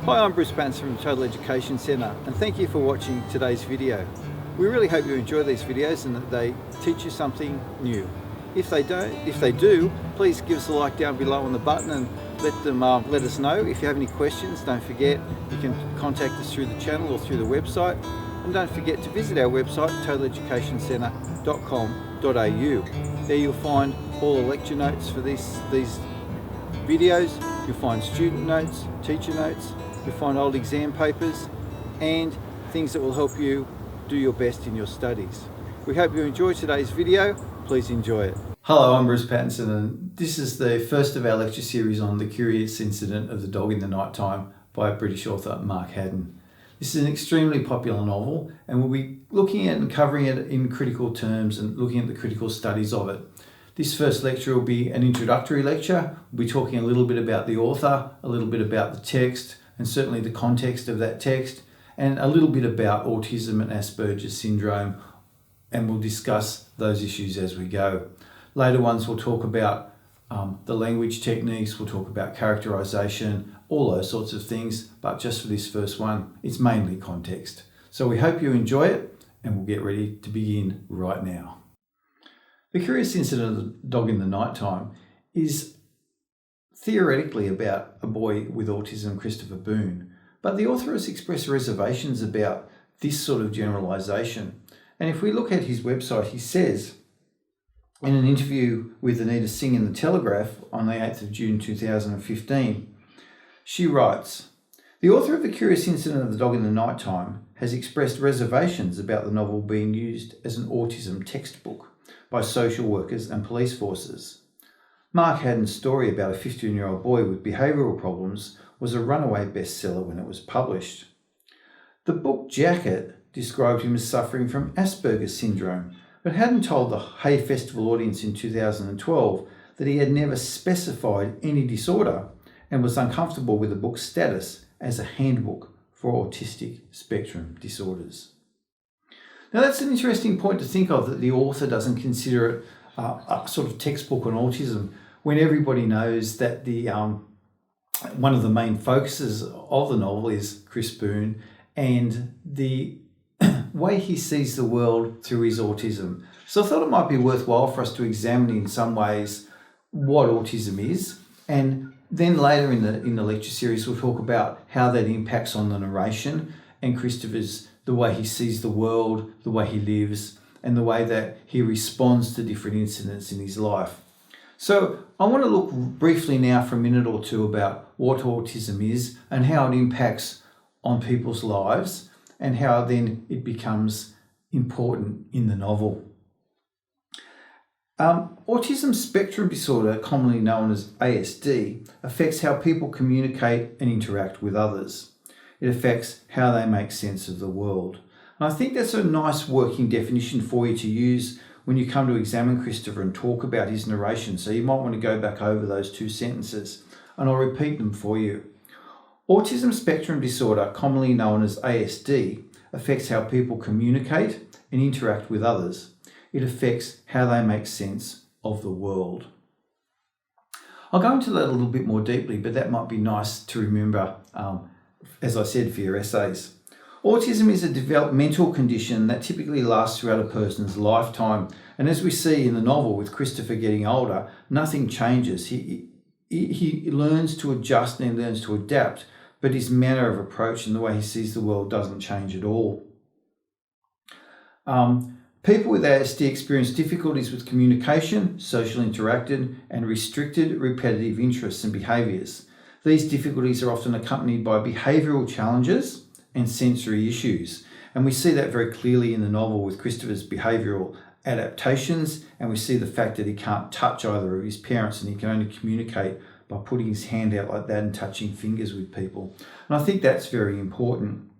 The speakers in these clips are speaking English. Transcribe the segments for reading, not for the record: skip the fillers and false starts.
Hi, I'm Bruce Pattinson from the Total Education Centre, and thank you for watching today's video. We really hope you enjoy these videos and that they teach you something new. If they do, please give us a like down below on the button and let us know. If you have any questions, don't forget you can contact us through the channel or through the website, and don't forget to visit our website totaleducationcentre.com.au. There you'll find all the lecture notes for these videos. You'll find student notes, teacher notes, you'll find old exam papers and things that will help you do your best in your studies. We hope you enjoy today's video. Please enjoy it. Hello, I'm Bruce Pattinson, and this is the first of our lecture series on The Curious Incident of the Dog in the Night Time by British author Mark Haddon. This is an extremely popular novel, and we'll be looking at and covering it in critical terms and looking at the critical studies of it. This first lecture will be an introductory lecture. We'll be talking a little bit about the author, a little bit about the text, and certainly the context of that text, and a little bit about autism and Asperger's syndrome, and we'll discuss those issues as we go. Later ones we'll talk about the language techniques, we'll talk about characterization, all those sorts of things, but just for this first one, it's mainly context. So we hope you enjoy it, and we'll get ready to begin right now. The Curious Incident of the Dog in the Nighttime is theoretically about a boy with autism, Christopher Boone, but the author has expressed reservations about this sort of generalisation. And if we look at his website, he says, in an interview with Anita Singh in The Telegraph on the 8th of June 2015, she writes, "The author of The Curious Incident of the Dog in the Nighttime has expressed reservations about the novel being used as an autism textbook by social workers and police forces. Mark Haddon's story about a 15-year-old boy with behavioural problems was a runaway bestseller when it was published. The book jacket described him as suffering from Asperger's syndrome, but Haddon told the Hay Festival audience in 2012 that he had never specified any disorder and was uncomfortable with the book's status as a handbook for autistic spectrum disorders." Now that's an interesting point to think of, that the author doesn't consider it a sort of textbook on autism, when everybody knows that the one of the main focuses of the novel is Chris Boone and the way he sees the world through his autism. So I thought it might be worthwhile for us to examine in some ways what autism is, and then later in the lecture series we'll talk about how that impacts on the narration and Christopher's, the way he sees the world, the way he lives, and the way that he responds to different incidents in his life. So I want to look briefly now for a minute or two about what autism is and how it impacts on people's lives and how then it becomes important in the novel. Autism spectrum disorder, commonly known as ASD, affects how people communicate and interact with others. It affects how they make sense of the world. And I think that's a nice working definition for you to use when you come to examine Christopher and talk about his narration. So you might want to go back over those two sentences, and I'll repeat them for you. Autism spectrum disorder, commonly known as ASD, affects how people communicate and interact with others. It affects how they make sense of the world. I'll go into that a little bit more deeply, but that might be nice to remember, as I said, for your essays. Autism is a developmental condition that typically lasts throughout a person's lifetime. And as we see in the novel with Christopher getting older, nothing changes. He learns to adjust and he learns to adapt, but his manner of approach and the way he sees the world doesn't change at all. People with ASD experience difficulties with communication, social interaction, and restricted repetitive interests and behaviours. These difficulties are often accompanied by behavioural challenges and sensory issues. And we see that very clearly in the novel with Christopher's behavioural adaptations, and we see the fact that he can't touch either of his parents and he can only communicate by putting his hand out like that and touching fingers with people. And I think that's very important.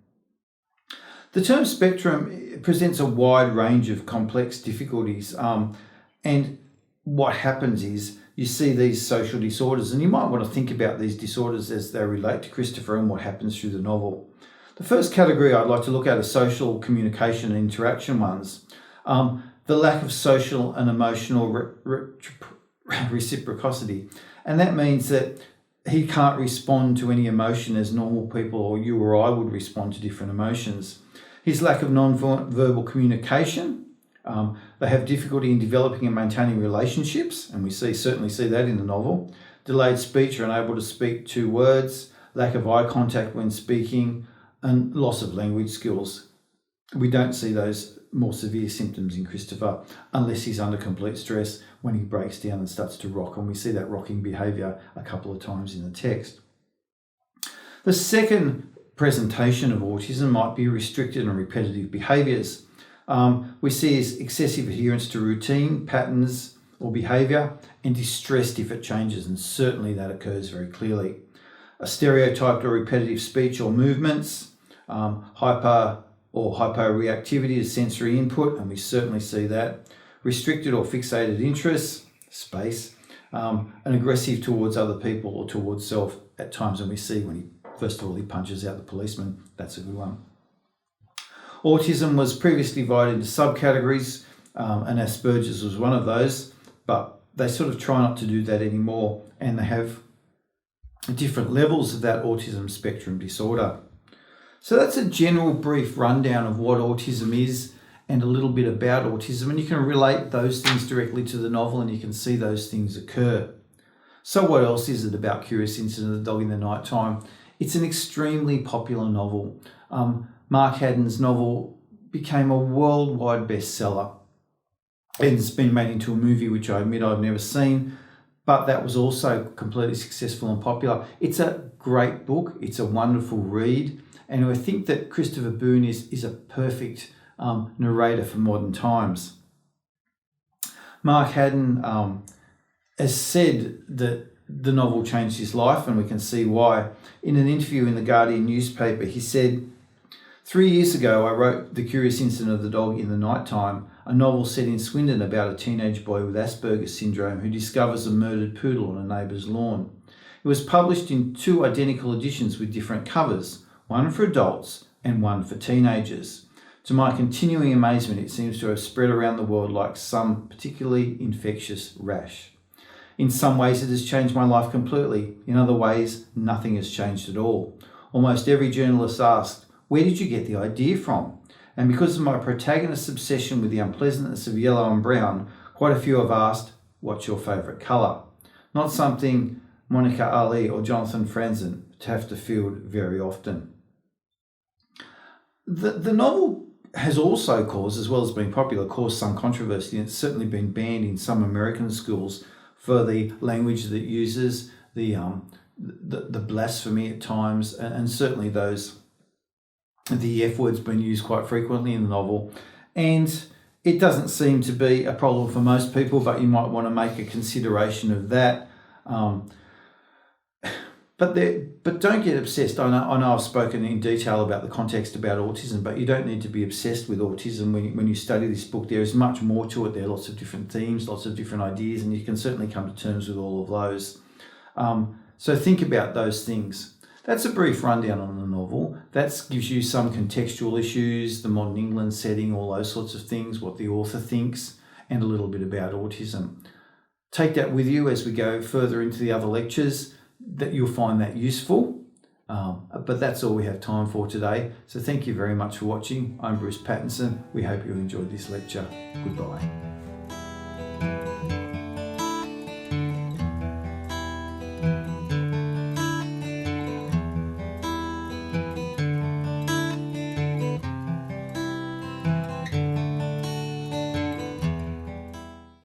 The term spectrum presents a wide range of complex difficulties, and what happens is you see these social disorders, and you might want to think about these disorders as they relate to Christopher and what happens through the novel. The first category I'd like to look at are social communication and interaction ones. The lack of social and emotional reciprocity. And that means that he can't respond to any emotion as normal people or you or I would respond to different emotions. His lack of non-verbal communication. They have difficulty in developing and maintaining relationships, and we certainly see that in the novel. Delayed speech, or unable to speak 2 words, lack of eye contact when speaking, and loss of language skills. We don't see those more severe symptoms in Christopher unless he's under complete stress, when he breaks down and starts to rock, and we see that rocking behaviour a couple of times in the text. The second presentation of autism might be restricted and repetitive behaviours. We see his excessive adherence to routine, patterns or behaviour, and distressed if it changes, and certainly that occurs very clearly. A stereotyped or repetitive speech or movements, hyper or hyporeactivity to sensory input, and we certainly see that. Restricted or fixated interests, space, and aggressive towards other people or towards self at times, and we see when he punches out the policeman. That's a good one. Autism was previously divided into subcategories, and Asperger's was one of those, but they sort of try not to do that anymore, and they have different levels of that autism spectrum disorder. So that's a general brief rundown of what autism is and a little bit about autism, and you can relate those things directly to the novel and you can see those things occur. So what else is it about Curious Incident of the Dog in the Night Time? It's an extremely popular novel. Mark Haddon's novel became a worldwide bestseller, and it's been made into a movie, which I admit I've never seen, but that was also completely successful and popular. It's a great book. It's a wonderful read, and I think that Christopher Boone is a perfect narrator for modern times. Mark Haddon has said that the novel changed his life, and we can see why. In an interview in the Guardian newspaper, he said, 3 years ago, I wrote The Curious Incident of the Dog in the Night Time, a novel set in Swindon about a teenage boy with Asperger's syndrome who discovers a murdered poodle on a neighbour's lawn. It was published in 2 identical editions with different covers, one for adults and one for teenagers. To my continuing amazement, it seems to have spread around the world like some particularly infectious rash. In some ways, it has changed my life completely. In other ways, nothing has changed at all. Almost every journalist asked, "Where did you get the idea from?" And because of my protagonist's obsession with the unpleasantness of yellow and brown, quite a few have asked, "What's your favourite colour?" Not something Monica Ali or Jonathan Franzen have to field very often. The novel has also caused, as well as being popular, caused some controversy, and it's certainly been banned in some American schools for the language that it uses, the blasphemy at times, and certainly the F word's been used quite frequently in the novel. And it doesn't seem to be a problem for most people, but you might want to make a consideration of that. But don't get obsessed. I know I've spoken in detail about the context about autism, but you don't need to be obsessed with autism when you study this book. There is much more to it. There are lots of different themes, lots of different ideas, and you can certainly come to terms with all of those. So think about those things. That's a brief rundown on the novel. That gives you some contextual issues, the modern England setting, all those sorts of things, what the author thinks, and a little bit about autism. Take that with you as we go further into the other lectures, that you'll find that useful. But that's all we have time for today. So thank you very much for watching. I'm Bruce Pattinson. We hope you enjoyed this lecture. Goodbye.